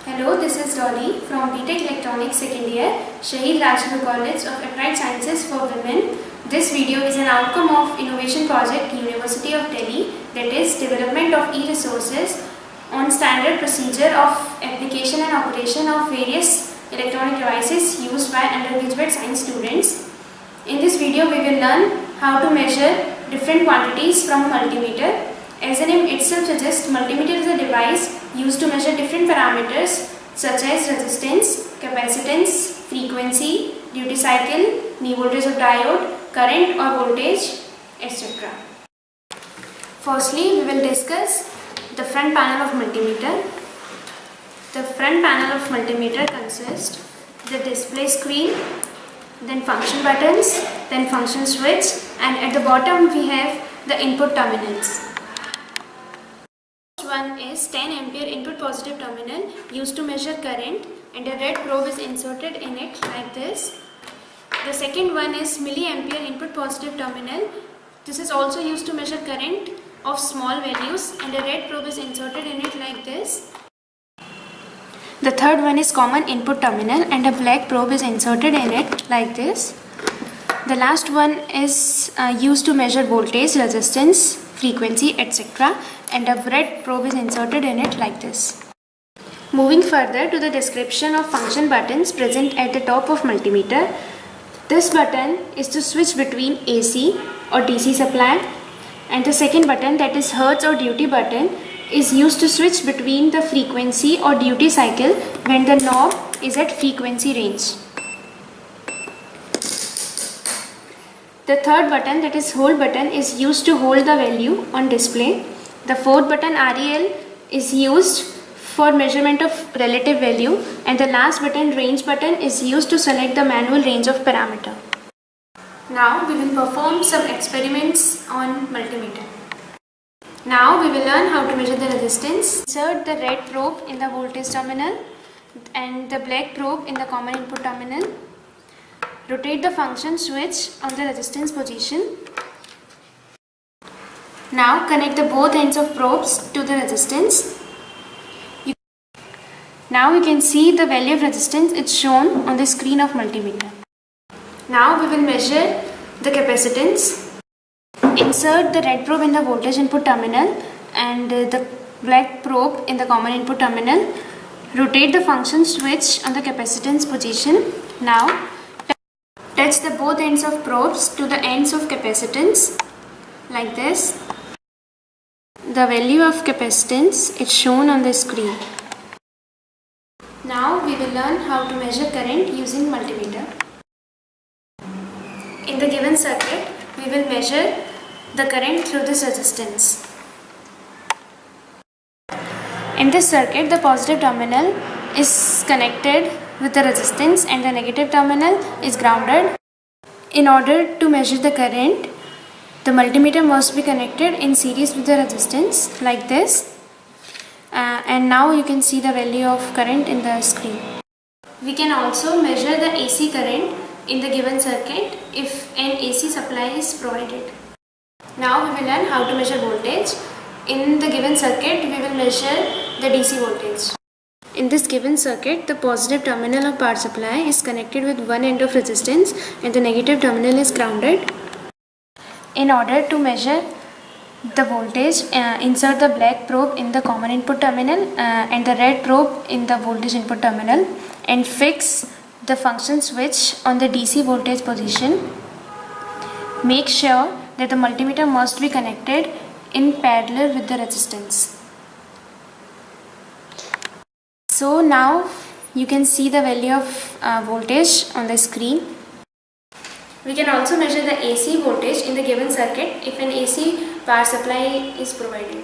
Hello, this is Dolly from BTech Electronics second year, Shahid Rajguru College of Applied Sciences for Women. This video is an outcome of innovation project University of Delhi, that is development of e-resources on standard procedure of application and operation of various electronic devices used by undergraduate science students. In this video we will learn how to measure different quantities from multimeter. As the name itself suggests, multimeter is a device used to measure different parameters such as resistance, capacitance, frequency, duty cycle, knee voltage of diode, current or voltage, etc. Firstly, we will discuss the front panel of multimeter. The front panel of multimeter consists the display screen, then function buttons, then function switch, and at the bottom we have the input terminals. One is 10 ampere input positive terminal used to measure current, and a red probe is inserted in it like this. The second one is milliampere input positive terminal. This is also used to measure current of small values, and a red probe is inserted in it like this. The third one is common input terminal, and a black probe is inserted in it like this. The last one is used to measure voltage, resistance, frequency, etc. and a red probe is inserted in it like this. Moving further to the description of function buttons present at the top of multimeter. This button is to switch between AC or DC supply, and the second button, that is Hertz or duty button, is used to switch between the frequency or duty cycle when the knob is at frequency range. The third button, that is hold button, is used to hold the value on display. The fourth button, REL, is used for measurement of relative value, and the last button, range button, is used to select the manual range of parameter. Now we will perform some experiments on multimeter. Now we will learn how to measure the resistance. Insert the red probe in the voltage terminal and the black probe in the common input terminal. Rotate the function switch on the resistance position. Now connect the both ends of probes to the resistance. Now you can see the value of resistance. It's shown on the screen of multimeter. Now we will measure the capacitance. Insert the red probe in the voltage input terminal and the black probe in the common input terminal. Rotate the function switch on the capacitance position. Now touch the both ends of probes to the ends of capacitance like this. The value of capacitance is shown on the screen. Now we will learn how to measure current using multimeter. In the given circuit, we will measure the current through this resistance. In this circuit, the positive terminal is connected with the resistance and the negative terminal is grounded. In order to measure the current, the multimeter must be connected in series with the resistance like this. And now you can see the value of current in the screen. We can also measure the AC current in the given circuit if an AC supply is provided. Now we will learn how to measure voltage. In the given circuit, we will measure the DC voltage. In this given circuit, the positive terminal of power supply is connected with one end of resistance and the negative terminal is grounded. In order to measure the voltage, insert the black probe in the common input terminal and the red probe in the voltage input terminal and fix the function switch on the DC voltage position. Make sure that the multimeter must be connected in parallel with the resistance. So now you can see the value of voltage on the screen. We can also measure the AC voltage in the given circuit if an AC power supply is provided.